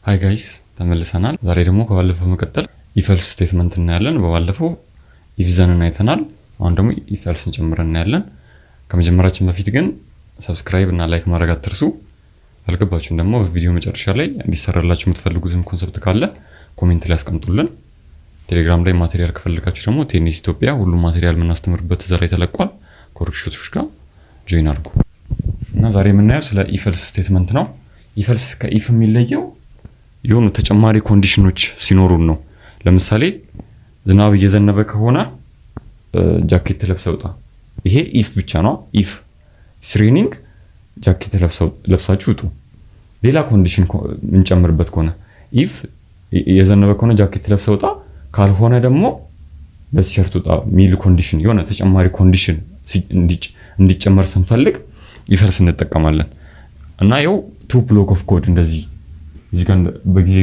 ሃይ ጋይስ ተመልሰናል። ዛሬ ደግሞ ከባለፈው መቀጠል ኢፍ ኤልስ ስቴትመንት እናያለን። በባለፈው ኢፍ ዘንን አይተናል። አሁን ደግሞ ኢፍ ኤልስን ጨምረን እናያለን። ከመጀመራችን በፊት ግን ሰብስክራይብ እና ላይክ ማድረግ አትርሱ። አልገባችሁም ደግሞ ቪዲዮ መጨረሻ ላይ እንዲሰራላችሁ የምትፈልጉትን ኮንሰፕት ካለ ኮሜንት ላይ አስቀምጡልን። ቴሌግራም ላይ ማቴሪያል ከፈልጋችሁ ደግሞ ቴኒስ ኢትዮጵያ ሁሉም ማቴሪያል የምናስተምርበት እዛ ላይ ተለቋል። ኮርክሾቶች ጋር ጆይን አድርጉ። እና ዛሬ የምናየው ስለ ኢፍ ኤልስ ስቴትመንት ነው። ኢፍ ኤልስ ከኢፍ የሚለየው የሆኑ ተጨማሪ ኮንዲሽኖች ሲኖሩን ነው። ለምሳሌ ዝናብ እየዘነበ ከሆነ ጃኬት ለብሰው ውጣ። ይሄ ኢፍ ብቻ ነው። ኢፍ ሬኒንግ ጃኬት ለብሳችሁ ውጡ። ሌላ ኮንዲሽን እንጨምርበት ከሆነ ኢፍ የዘነበ ከሆነ ጃኬት ለብሰው ውጣ፣ ካልሆነ ደግሞ በቲሸርት ውጣ ሚል ኮንዲሽን የሆነ ተጨማሪ ኮንዲሽን እንዲጨመር ስንፈልግ ኢፍ ኤልስ እንጠቀማለን። እና ይኸው ቱ ብሎክ ኦፍ ኮድ እንደዚህ እዚህ ጋር በዚህ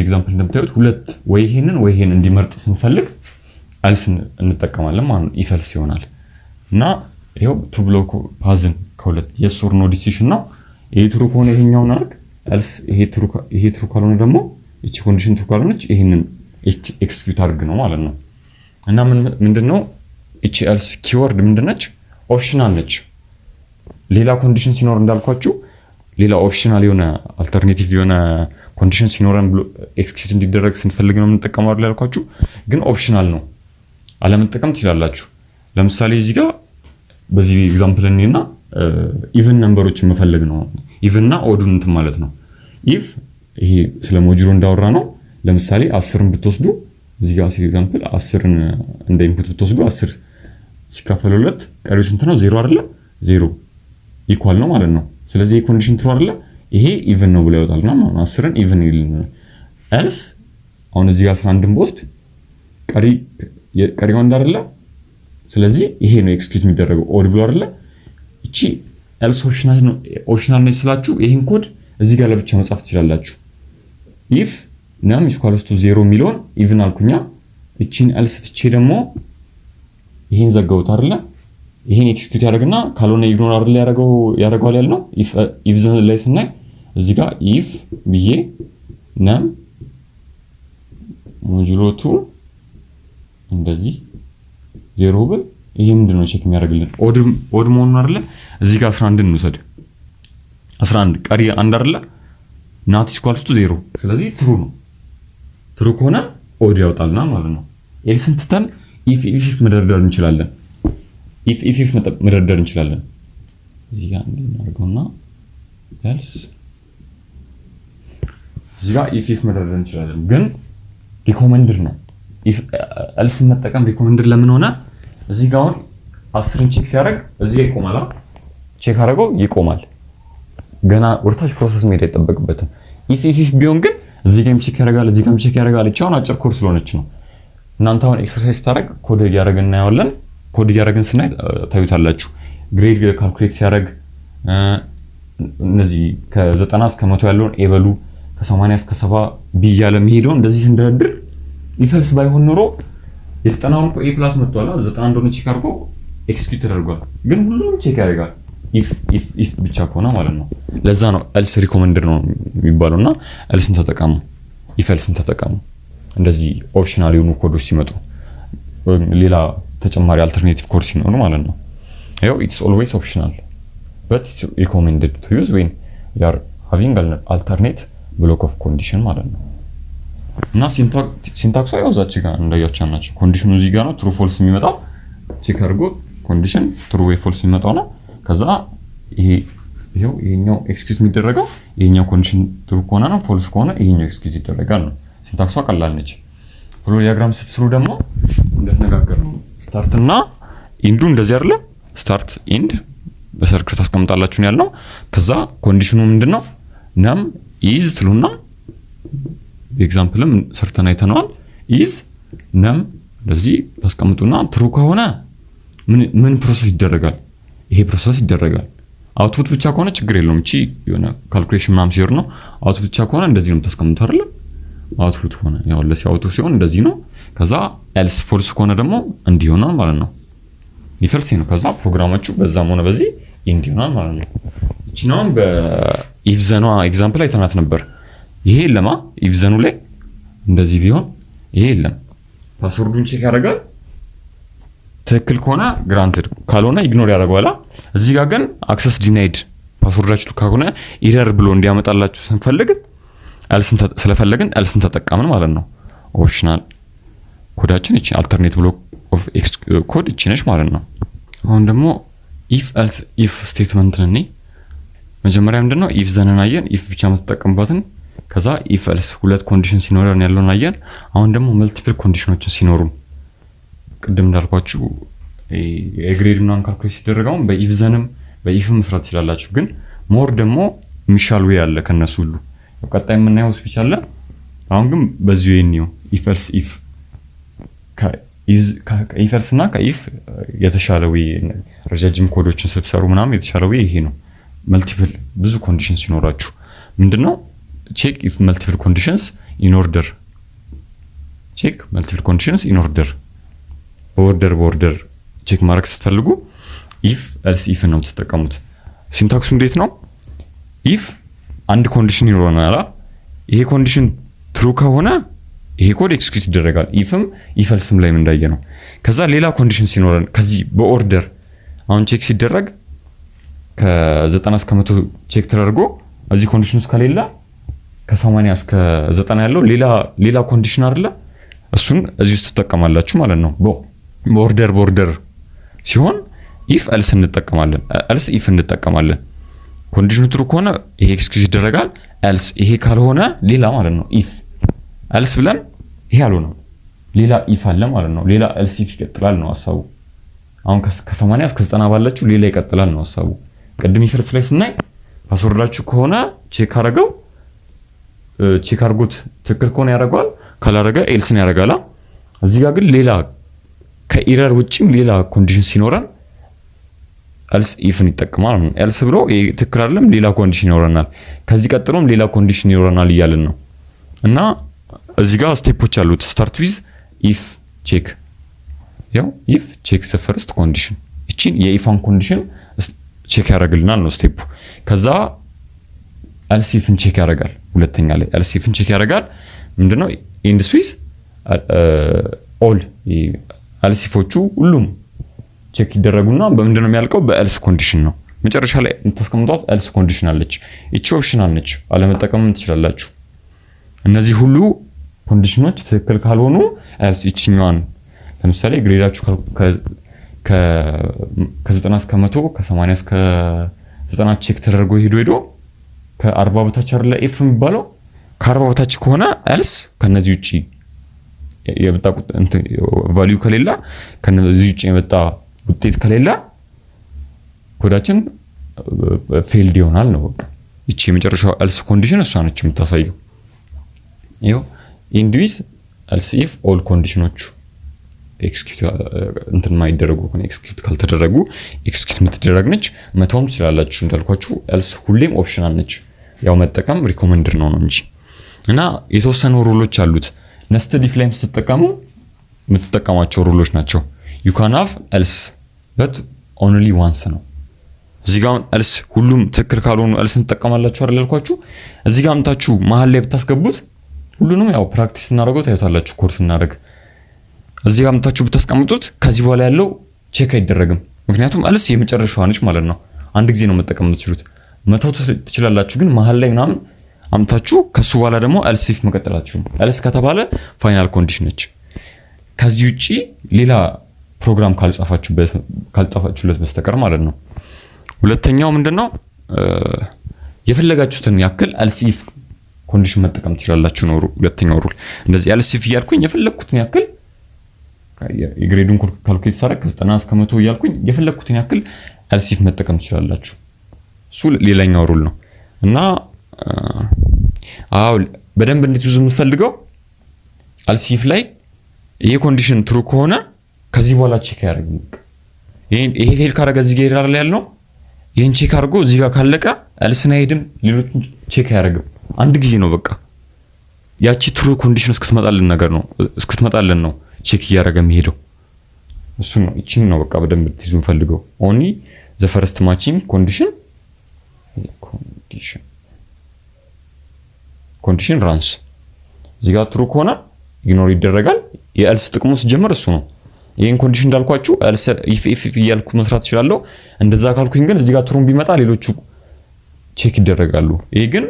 ኤግዛምፕል እንደምታዩት ሁለት ወይ ይሄንን እንዲመርጥ ስንፈልግ ኤልስ እንጠቀማለን ማለት ነው። ኢፍ ኤልስ ይሆናል። እና ይሄው ቱ ብሎክ ፓዝን ከሁለት የስ ኦር ኖ ዲሲሽን ነው። ይሄ ትሩ ከሆነ ይሄኛውን አድርግ፣ ኤልስ ይሄ ትሩ ካልሆነ ደግሞ እቺ ኮንዲሽን ትሩ ካልሆነች ይሄንን ኤክስኪዩት አድርግ ነው ማለት ነው። እና ምንድነው እቺ ኤልስ ኪወርድ ምንድነች? ኦፕሽናል ነች። ሌላ ኮንዲሽን ሲኖር እንዳልኳችሁ ሌላ ኦፕሽናል የሆነ አልተርኔቲቭ የሆነ ኮንዲሽን ሲኖረን ብሎ ኤክስኪዩት እንዲደረግ ስንፈልግ ነው የምንጠቀመው አይደል ያልኳችሁ። ግን ኦፕሽናል ነው፣ አለመጠቀም ትችላላችሁ። ለምሳሌ እዚህ ጋር በዚህ ኤግዛምፕል እኔና ኢቭን ነምበሮችን መፈለግ ነው። ኢቭን እና ኦዱን እንትን ማለት ነው። ኢፍ ይሄ ስለ ሞጁሎ እንዳወራ ነው። ለምሳሌ 10ን ብትወስዱ እዚህ ጋር ኤግዛምፕል 10ን እንደ ኢንፑት ብትወስዱ 10 ሲካፈል 2 ቀሪው ስንት ነው? 0 አይደለ? 0 ኢኳል ነው ማለት ነው። ስለዚህ ኮንዲሽን ትሩ አይደለ? ይሄ ኢቭን ነው ብሎ ያወጣልና 10ን ኢቭን ይልና ኤልስ አሁን እዚህ ጋር 11ን ቦስት ቀሪው አንድ አይደለ? ስለዚህ ይሄ ነው ኤክስኪዩት የሚደረገው ኦድ ብሎ አይደለ? እቺ ኤልስ ኦፕሽናል ነው ስላችሁ ይሄን ኮድ እዚህ ጋር ለብቻ መጻፍ ትችላላችሁ። ኢፍ ናም ኢኳልስ ቱ 0 ሚሊዮን ኢቭን አልኩኛ። እቺን ኤልስ ትቼ ደግሞ ይሄን ዘጋውት አይደለ? ይሄን ኤክስኪዩት ያደርግና ካልሆነ ኢግኖር አይደል ያደርገዋል ያልነው። ኢፍ ዘን ላይ ስናይ እዚህ ጋር ኢፍ ብዬ ነም ሞጁሎ 2 እንደዚህ 0 ብል ይሄ ምንድነው ቼክ የሚያደርግልን? ኦድ መሆኑን አይደለ? እዚህ ጋር 11 እንውሰድ። 11 ቀሪ አንድ አይደለ? ናት ኢኳልስ ቱ 0። ስለዚህ ትሩ ነው። ትሩ ከሆነ ኦድ ያወጣልና ማለት ነው። ኤልስን ትተን ኢፍ መደርደር እንችላለን። ኢፍ መደርደር እንችላለን። እዚህ ጋር እንድናርገውና ኤልስ እዚህ ጋር ኢፍ መደርደር እንችላለን። ግን ሪኮመንድድ ነው። ኤልስ መጠቀም ሪኮመንድድ ለምን ሆነ? እዚህ ጋር አሁን 10ን ቼክ ሲያደርግ እዚህ ጋር ይቆማል። ቼክ አደረገው ይቆማል። ገና ወርታች ፕሮሰስ መሄድ አይጠበቅበትም። ኢፍ ቢሆን ግን እዚህ ጋርም ቼክ ያደርጋል፣ እዚህ ጋርም ቼክ ያደርጋል። እቻውን አጭር ኮድ ስለሆነች ነው። እናንተ አሁን ኤክሰርሳይዝ ታደርግ ኮድ እያደረግን እናያለን። ኮድ እያደረግን ስናይ ታዩታላችሁ። ግሬድ ካልኩሌት ሲያደርግ እነዚህ ከ90 እስከ 100 ያለውን ኤ በሉ፣ ከ80 እስከ 70 ቢ እያለ የሚሄደው እንደዚህ ስንደረድር ኢፍ ኤልስ ባይሆን ኖሮ የ90ውን እኮ ኤ ፕላስ መጥቷል። 90 እንደሆነ ቼክ አድርጎ ኤክስኪዩት ተደርጓል። ግን ሁሉም ቼክ ያደርጋል ኢፍ ብቻ ከሆነ ማለት ነው። ለዛ ነው ኤልስ ሪኮመንድድ ነው የሚባለውና ኤልስን ተጠቀሙ፣ ኢፍ ኤልስን ተጠቀሙ። እንደዚህ ኦፕሽናል የሆኑ ኮዶች ሲመጡ ሌላ ተጨማሪ አልተርኔቲቭ ኮድ ሲኖር ማለት ነው። ያው ኢትስ ኦልዌይስ ኦፕሽናል በት ኢትስ ሪኮመንድድ ቱ ዩዝ ዌን ዩ አር ሃቪንግ አን አልተርኔት ብሎክ ኦፍ ኮንዲሽን ማለት ነው። እና ሲንታክሱ ያው እዛች ጋር እንዳያችሁ ናቸው። ኮንዲሽኑ እዚህ ጋር ነው ትሩ ፎልስ የሚመጣው። ቼክ አድርጎ ኮንዲሽን ትሩ ወይ ፎልስ የሚመጣው ነው። ከዛ ይሄኛው ኤክስኪዩት የሚደረገው ይሄኛው ኮንዲሽን ትሩ ከሆነ ነው፣ ፎልስ ከሆነ ይሄኛው ኤክስኪዩት ይደረጋል ነው። ሲንታክሷ ቀላል ነች። ፍሎ ዲያግራም ስትስሩ ደግሞ እንደተነጋገር ነው ስታርት እና ኢንዱ እንደዚህ አይደለ? ስታርት ኢንድ በሰርክል ታስቀምጣላችሁ ነው ያልነው። ከዛ ኮንዲሽኑ ምንድነው? ነም ኢዝ ትሉና ኤግዛምፕልም ሰርተን አይተናል። ኢዝ ነም እንደዚህ ታስቀምጡና ትሩ ከሆነ ምን ፕሮሰስ ይደረጋል? ይሄ ፕሮሰስ ይደረጋል። አውትፑት ብቻ ከሆነ ችግር የለውም። እቺ የሆነ ካልኩሌሽን ምናምን ሲሆን ነው። አውትፑት ብቻ ከሆነ እንደዚህ ነው የምታስቀምጡት አይደለ? አውትፑት ሆነ ያው ለሲያውቱ ሲሆን እንደዚህ ነው። ከዛ ኤልስ ፎልስ ከሆነ ደግሞ እንዲህ ይሆናል ማለት ነው። ዲፈርስ ነው። ከዛ ፕሮግራማችሁ በዛም ሆነ በዚህ ኢንድ ይሆናል ማለት ነው። እቺ ነው በኢፍ ዘኗ ኤግዛምፕል አይተናት ነበር። ይሄ ለማ ኢፍ ዘኑ ላይ እንደዚህ ቢሆን ይሄ የለም ፓስወርዱን ቼክ ያደርጋል ትክክል ከሆነ ግራንትድ ካልሆነ ኢግኖር ያደርጋል እዚህ ጋር ግን አክሰስ ዲናይድ ፓስወርዳችሁ ከሆነ ኤረር ብሎ እንዲያመጣላችሁ ስንፈልግ ኤልስን ስለፈለግን ኤልስን ተጠቀምን ማለት ነው ኦፕሽናል ኮዳችን እቺ አልተርኔት ብሎክ ኦፍ ኤክስ ኮድ እቺ ነች ማለት ነው አሁን ደግሞ ኢፍ ኤልስ ኢፍ ስቴትመንት ነኝ መጀመሪያ ምንድነው ኢፍ ዘነን አየን ኢፍ ብቻ መተጠቀምባትን ከዛ ኢፍ ኤልስ ሁለት ኮንዲሽን ሲኖረን ያለውን አየን አሁን ደግሞ መልቲፕል ኮንዲሽኖችን ሲኖሩ ቅድም እንዳልኳችሁ የግሬድ ምናምን ካልኩሌት ሲደረጋው በኢፍ ዘንም በኢፍም መስራት ይችላልላችሁ ግን ሞር ደግሞ ሚሻል ዌይ አለ ከነሱ ሁሉ ቀጣይ የምናየው ስፒች አለ አሁን ግን በዚሁ የኒው ኢፍ ኤልስ ኢፍ ከኢፍ ኤልስ እና ከኢፍ የተሻለ ዌይ ረጃጅም ኮዶችን ስትሰሩ ምናምን የተሻለ ዌይ ይሄ ነው መልቲፕል ብዙ ኮንዲሽንስ ሲኖራችሁ ምንድነው ቼክ ኢፍ መልቲፕል ኮንዲሽንስ ኢን ኦርደር ቼክ መልቲፕል ኮንዲሽንስ ኢን ኦርደር በኦርደር ቼክ ማድረግ ስትፈልጉ ኢፍ ኤልስ ኢፍ ነው የምትጠቀሙት ሲንታክሱ እንዴት ነው ኢፍ አንድ ኮንዲሽን ይኖረናል ይሄ ኮንዲሽን ትሩ ከሆነ ይሄ ኮድ ኤክስኪዩት ይደረጋል ኢፍም ኢፍ ኤልስም ላይ እንዳየ ነው ከዛ ሌላ ኮንዲሽን ሲኖረን ከዚህ በኦርደር አሁን ቼክ ሲደረግ ከ90 እስከ 100 ቼክ ተደርጎ እዚህ ኮንዲሽን ውስጥ ከሌላ ከ80 እስከ 90 ያለው ሌላ ኮንዲሽን አይደለ እሱን እዚህ ውስጥ ተጠቀማላችሁ ማለት ነው በኦርደር ሲሆን ኢፍ ኤልስ እንጠቀማለን ኤልስ ኢፍ እንጠቀማለን ኮንዲሽኑ ትሩ ከሆነ ይሄ ኤክስኪዩት ይደረጋል ኤልስ ይሄ ካልሆነ ሌላ ማለት ነው ኢፍ ኤልስ ብለን ይሄ አልሆነም ሌላ ኢፍ አለ ማለት ነው ሌላ ኤልስ ኢፍ ይቀጥላል ነው ሐሳቡ አሁን ከ80 እስከ 90 ባለችው ሌላ ይቀጥላል ነው ሐሳቡ ቅድም ኢፍ ኤልስ ላይ ስናይ ፓስወርዳችሁ ከሆነ ቼክ አድርጎት ትክክል ከሆነ ያደርጋል ካላደረገ ኤልስን ያደርጋል እዚህ ጋር ግን ሌላ ከኤረር ውጪም ሌላ ኮንዲሽን ሲኖረን ኤልስ ኢፍን ይጠቀማል ኤልስ ብሎ ትክክል አይደለም ሌላ ኮንዲሽን ይኖረናል ከዚህ ቀጥሎም ሌላ ኮንዲሽን ይኖረናል ይያልን ነው እና እዚህ ጋር ስቴፖች አሉት ስታርት ዊዝ ኢፍ ቼክ ያው ኢፍ ቼክ ዘ ፈርስት ኮንዲሽን እቺን የኢፋን ኮንዲሽን ቼክ ያደርግልናል ነው ስቴፑ ከዛ ኤልስ ኢፍን ቼክ ያደርጋል ሁለተኛ ላይ ኤልስ ኢፍን ቼክ ያደርጋል ምንድነው ኢንድ ስዊዝ ኦል ኤልስ ኢፎቹ ሁሉም ቼክ ይደረጉና በምንድነው የሚያልቀው በኤልስ ኮንዲሽን ነው መጨረሻ ላይ ተስቀምጧት ኤልስ ኮንዲሽን አለች እቺ ኦፕሽናል ነች አለመጠቀምም ትችላላችሁ እነዚህ ሁሉ ኮንዲሽኖች ትክክል ካልሆኑ ኤልስ እቺኛዋን ለምሳሌ ግሬዳችሁ ከ90 እስከ 100 ከ80 እስከ 90 ቼክ ተደርጎ ሄዶ ከ40 በታች አይደለ ኤፍ የሚባለው ከ40 በታች ከሆነ ኤልስ ከነዚህ ውጪ የመጣ ቫልዩ ከሌላ ከነዚህ ውጪ የመጣ ውጤት ከሌላ ኮዳችን ፌልድ ይሆናል ነው በቃ እቺ የመጨረሻው ኤልስ ኮንዲሽን እሷ ነች የምታሳየው ይሄው ኢንድ ዊዝ ኤልስ ኢፍ ኦል ኮንዲሽኖች ኤክስኪዩት ማይደረጉ ከሆነ ኤክስኪዩት ካልተደረጉ ኤክስኪዩት የምትደረግ ነች መተውም ትችላላችሁ እንዳልኳችሁ ኤልስ ሁሌም ኦፕሽናል ነች ያው መጠቀም ሪኮመንድድ ነው እንጂ እና የተወሰኑ ሩሎች አሉት ነስትድ ኢፍ ላይም ስትጠቀሙ የምትጠቀሟቸው ሩሎች ናቸው you can have else but only once ነው እዚህ ጋር else ሁሉም ትክክል ካልሆኑ else እንጠቀማላችሁ አይደል ያልኳችሁ እዚህ ጋር አምጣችሁ መሃል ላይ ብታስገቡት ሁሉንም ያው ፕራክቲስ እናደርገው ታዩታላችሁ ኮርስ እናደርግ እዚህ ጋር አምጣችሁ ብታስቀምጡት ከዚህ በኋላ ያለው ቼክ አይደረግም ምክንያቱም else የመጨረሻው ነች ማለት ነው አንድ ጊዜ ነው መጠቀም የምትችሉት መተው ትችላላችሁ ግን መሃል ላይ ምናምን አምጣችሁ ከሱ በኋላ ደግሞ else if መቀጠላችሁ else ከተባለ ፋይናል ኮንዲሽን ነች ከዚህ ውጪ ሌላ ፕሮግራም ካልጻፋችሁለት በስተቀር ማለት ነው ሁለተኛው ምንድነው የፈለጋችሁትን ያክል else if ኮንዲሽን መጠቀም ትችላላችሁ ነው ሁለተኛው ሩል እንደዚህ else if ያልኩኝ የፈለኩትን ያክል የግሬዱን ካልኩሌት ሳደርግ ከ90 እስከ 100 ያልኩኝ የፈለኩትን ያክል else if መጠቀም ትችላላችሁ እሱ ሌላኛው ሩል ነው እና በደንብ እንድትይዙ የምፈልገው else if ላይ ይሄ ኮንዲሽን ትሩ ከሆነ ከዚህ በኋላ ቼክ ያደርግም ይሄ ፌል ካደረገ እዚህ ጋር ይራል ያለው ይሄን ቼክ አድርጎ እዚህ ጋር ካለቀ ኤልስን አይሄድም ሌሎችን ቼክ ያደርግም አንድ ጊዜ ነው በቃ ያቺ ትሩ ኮንዲሽን እስክትመጣልን ነው ቼክ እያደረገ የሚሄደው እሱ ነው እቺን ነው በቃ በደንብ ትይዙ ፈልገው only the first matching condition ኮንዲሽን ራንስ እዚህ ጋር ትሩ ከሆነ ኢግኖር ይደረጋል። የኤልስ ጥቅሙ ሲጀመር እሱ ነው። ይሄን ኮንዲሽን እንዳልኳችሁ ኤልስ ኢፍ እያልኩ መስራት እችላለሁ። እንደዛ ካልኩኝ ግን እዚህ ጋር ትሩን ቢመጣ ሌሎቹ ቼክ ይደረጋሉ። ይሄ ግን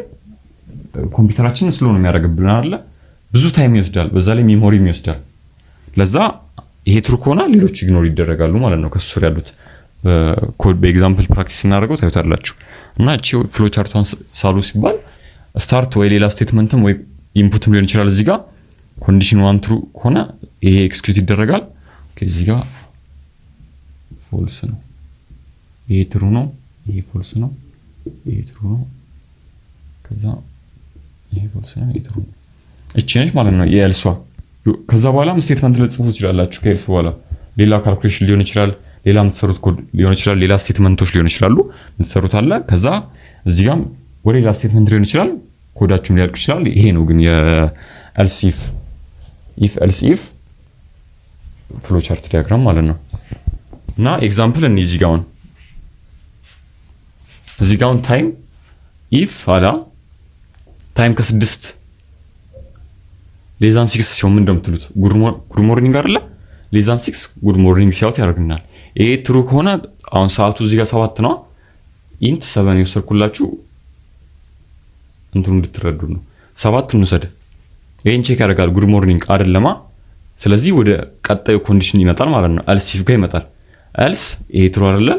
ኮምፒውተራችንን ስሎ ነው የሚያደርግብን አይደለ? ብዙ ታይም ይወስዳል፣ በዛ ላይ ሜሞሪም ይወስዳል። ለዛ ይሄ ትሩ ከሆነ ሌሎቹ ኢግኖር ይደረጋሉ ማለት ነው። ከሱ ስር ያሉት ኮድ በኤግዛምፕል ፕራክቲስ እናደርገው ታዩታላችሁ። እና እቺ ፍሎ ቻርቷን ሳሉ ሲባል ስታርት ወይ ሌላ ስቴትመንትም ወይ ኢንፑትም ሊሆን ይችላል። እዚህ ጋር ኮንዲሽን 1 ትሩ ከሆነ ይሄ ኤክስኪዩት ይደረጋል። ኦኬ እዚህ ጋር ፎልስ ነው፣ ይሄ ትሩ ነው፣ ይሄ ፎልስ ነው፣ ይሄ ትሩ ነው፣ ከዛ ይሄ ፎልስ ነው፣ ይሄ ትሩ ነው። እቺ ነች ማለት ነው የኤልሷ። ከዛ በኋላ ስቴትመንት ልጽፉ ትችላላችሁ። ከኤልስ በኋላ ሌላ ካልኩሌሽን ሊሆን ይችላል፣ ሌላ የምትሰሩት ኮድ ሊሆን ይችላል፣ ሌላ ስቴትመንቶች ሊሆን ይችላሉ የምትሰሩት አለ። ከዛ እዚህ ጋር ወደ ሌላ ስቴትመንት ሊሆን ይችላል፣ ኮዳችሁም ሊያልቅ ይችላል። ይሄ ነው ግን የኤልስ ኢፍ ኤልስ ኢፍ ፍሎ ቻርት ዲያግራም ማለት ነው። እና ኤግዛምፕል እኔ እዚህ ጋር ታይም ኢፍ አላ ታይም ከ6 ሌዛን 6 ሲሆን ምን እንደምትሉት ጉድ ሞርኒንግ አይደለ? ሌዛን 6 ጉድ ሞርኒንግ ሲያውት ያደርግናል። ይሄ ትሩ ከሆነ አሁን ሰዓቱ እዚህ ጋር 7 ነው። ኢንት 7 የወሰድኩላችሁ እንትኑ እንድትረዱ ነው። 7 እንውሰድ። ይሄን ቼክ ያደርጋል ጉድ ሞርኒንግ አይደለማ። ስለዚህ ወደ ቀጣዩ ኮንዲሽን ይመጣል ማለት ነው። ኤልስ ኢፍ ጋር ይመጣል። ኤልስ ይሄ ትሩ አይደለ?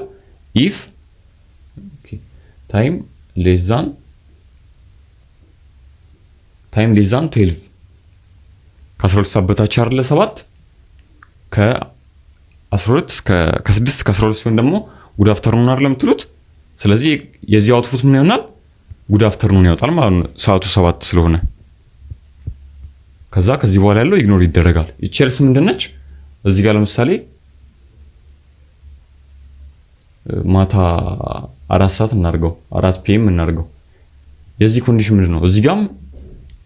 ኢፍ ታይም ሌዛን 12 ከ12 ሰዓት በታች አይደለ 7 ከ12 ከ6 ከ12 ሲሆን ደግሞ ጉድ አፍተርኑን አይደለም የምትሉት። ስለዚህ የዚህ አውትፑት ምን ይሆናል? ጉድ አፍተርኑን ያወጣል ማለት ነው ሰዓቱ 7 ስለሆነ። ከዚህ በኋላ ያለው ኢግኖር ይደረጋል። እቺ ኤልስ ምንድነች? እዚህ ጋር ለምሳሌ ማታ 4 ሰዓት እናርገው 4 ፒኤም እናርገው። የዚህ ኮንዲሽን ምንድነው? እዚህ ጋርም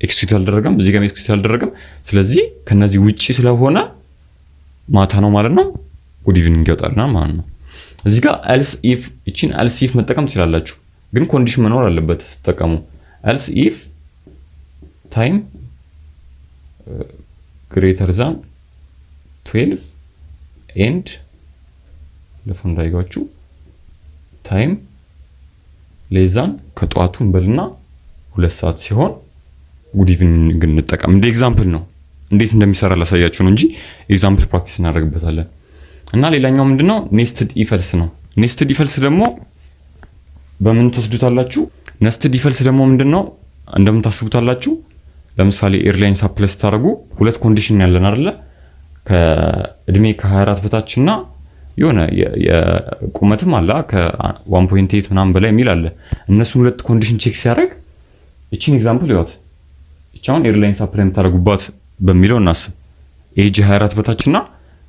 ኤክስኪዩት አልደረገም፣ እዚህ ጋርም ኤክስኪዩት አልደረገም። ስለዚህ ከነዚህ ውጪ ስለሆነ ማታ ነው ማለት ነው። ጉድ ኢቭኒንግ ያወጣልና ማለት ነው። እዚህ ጋር ኤልስ ኢፍ እቺን ኤልስ ኢፍ መጠቀም ትችላላችሁ፣ ግን ኮንዲሽን መኖር አለበት ስትጠቀሙ። ኤልስ ኢፍ ታይም ግሬተር ዛን 12 ኤንድ ለፎን እንዳይጓችሁ ታይም ሌዛን ከጠዋቱ እንበልና 2 ሰዓት ሲሆን ጉድ ኢቭኒንግ እንጠቀም። እንደ ኤግዛምፕል ነው፣ እንዴት እንደሚሰራ ላሳያችሁ ነው እንጂ ኤግዛምፕል ፕራክቲስ እናደርግበታለን። እና ሌላኛው ምንድነው? ኔስትድ ኢፍ ኤልስ ነው። ኔስትድ ኢፍ ኤልስ ደግሞ በምን ተወስዱታላችሁ? ኔስትድ ኢፍ ኤልስ ደግሞ ምንድነው እንደምታስቡታላችሁ? ለምሳሌ ኤርላይንስ አፕላይ ስታደርጉ ሁለት ኮንዲሽን ያለን አይደለ? ከእድሜ ከ24 በታችና የሆነ የቁመትም አለ ከ1.8 ምናምን በላይ የሚል አለ። እነሱን ሁለት ኮንዲሽን ቼክ ሲያደርግ እቺን ኤግዛምፕል ይወት እቻውን ኤርላይንስ አፕላይ የምታደርጉባት በሚለው እናስብ። ኤጅ 24 በታችና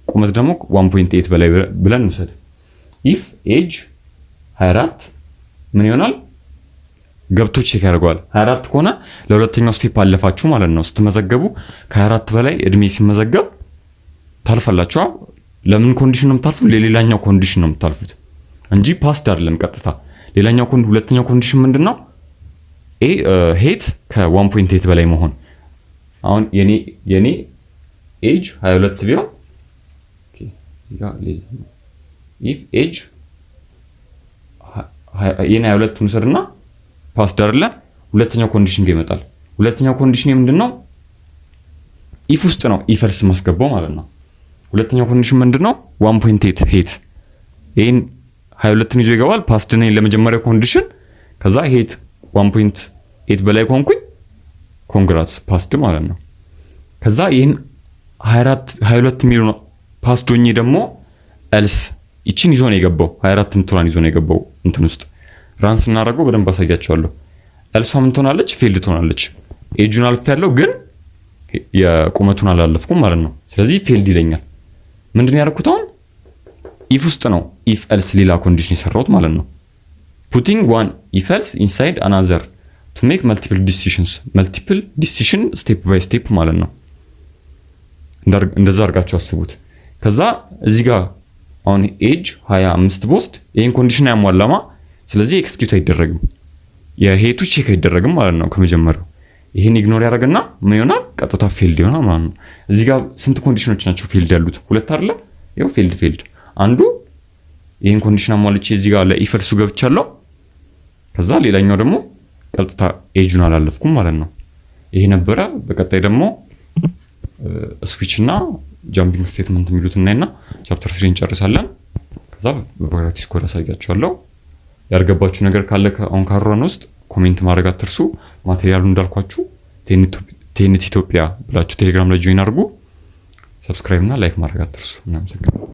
ቁመት ደግሞ 1.8 በላይ ብለን እንውሰድ። ኢፍ ኤጅ 24 ምን ይሆናል? ገብቶ ቼክ ያደርገዋል። 24 ከሆነ ለሁለተኛው ስቴፕ አለፋችሁ ማለት ነው። ስትመዘገቡ ከ24 በላይ እድሜ ሲመዘገብ ታልፋላችሁ። ለምን ኮንዲሽን ነው የምታልፉት? ለሌላኛው ኮንዲሽን ነው የምታልፉት እንጂ ፓስት አይደለም ቀጥታ። ሌላኛው ሁለተኛው ኮንዲሽን ምንድነው? ሄት ከ1.8 በላይ መሆን። አሁን የኔ ኤጅ 22 ቢሆን ኢፍ ኤጅ የኔ 22 እንውሰድና ፓስት አይደለ? ሁለተኛው ኮንዲሽን ጋር ይመጣል። ሁለተኛው ኮንዲሽን ምንድነው? ኢፍ ውስጥ ነው ኢፍ ኤልስ ማስገባው ማለት ነው። ሁለተኛው ኮንዲሽን ምንድነው? 1.8 ሄት ይሄን 22ን ይዞ ይገባል። ፓስት ነኝ ለመጀመሪያው ኮንዲሽን። ከዛ ሄት 1.8 በላይ ኮንኩኝ ኮንግራትስ ፓስድ ማለት ነው። ከዛ ይሄን 22 ሚሊዮን ፓስድ ሆኜ ደግሞ ኤልስ እቺን ይዞ ነው የገባው። 24 ምትራን ይዞ ነው የገባው እንትን ውስጥ ራን ስናደርገው በደንብ አሳያችኋለሁ። ኤልሷ ምን ትሆናለች? ፌልድ ትሆናለች። ኤጁን አልፍ ያለው ግን የቁመቱን አላለፍኩም ማለት ነው። ስለዚህ ፌልድ ይለኛል። ምንድነው ያደረኩት? አሁን ኢፍ ውስጥ ነው ኢፍ ኤልስ ሌላ ኮንዲሽን የሰራሁት ማለት ነው። putting one if else inside another to make multiple decision step by step ማለት ነው። እንደዛ አድርጋችሁ አስቡት። ከዛ እዚህ ጋር አሁን ኤጅ 25 ቦስት ይሄን ኮንዲሽን ያሟላማ። ስለዚህ ኤክስኪዩት አይደረግም፣ የሄቱ ቼክ አይደረግም ማለት ነው ከመጀመሪያው። ይሄን ኢግኖር ያደርግና ምን ይሆናል? ቀጥታ ፌልድ ይሆናል ማለት ነው። እዚህ ጋር ስንት ኮንዲሽኖች ናቸው ፌልድ ያሉት? ሁለት አይደለ? ይኸው ፌልድ አንዱ ይሄን ኮንዲሽን አሟልቼ እዚህ ጋር ለኢፈልሱ ገብቻለሁ። ከዛ ሌላኛው ደግሞ ቀጥታ ኤጁን አላለፍኩም ማለት ነው። ይሄ ነበረ። በቀጣይ ደግሞ ስዊች እና ጃምፒንግ ስቴትመንት የሚሉት እናይና ቻፕተር 3 እንጨርሳለን። ከዛ በፕራክቲስ ኮድ አሳያችኋለሁ። ያልገባችሁ ነገር ካለ አሁን ካወራን ውስጥ ኮሜንት ማድረግ አትርሱ። ማቴሪያሉ እንዳልኳችሁ ቴንት ኢትዮጵያ ብላችሁ ቴሌግራም ላይ ጆይን አድርጉ። ሰብስክራይብ እና ላይክ ማድረግ አትርሱ። እናመሰግናለን።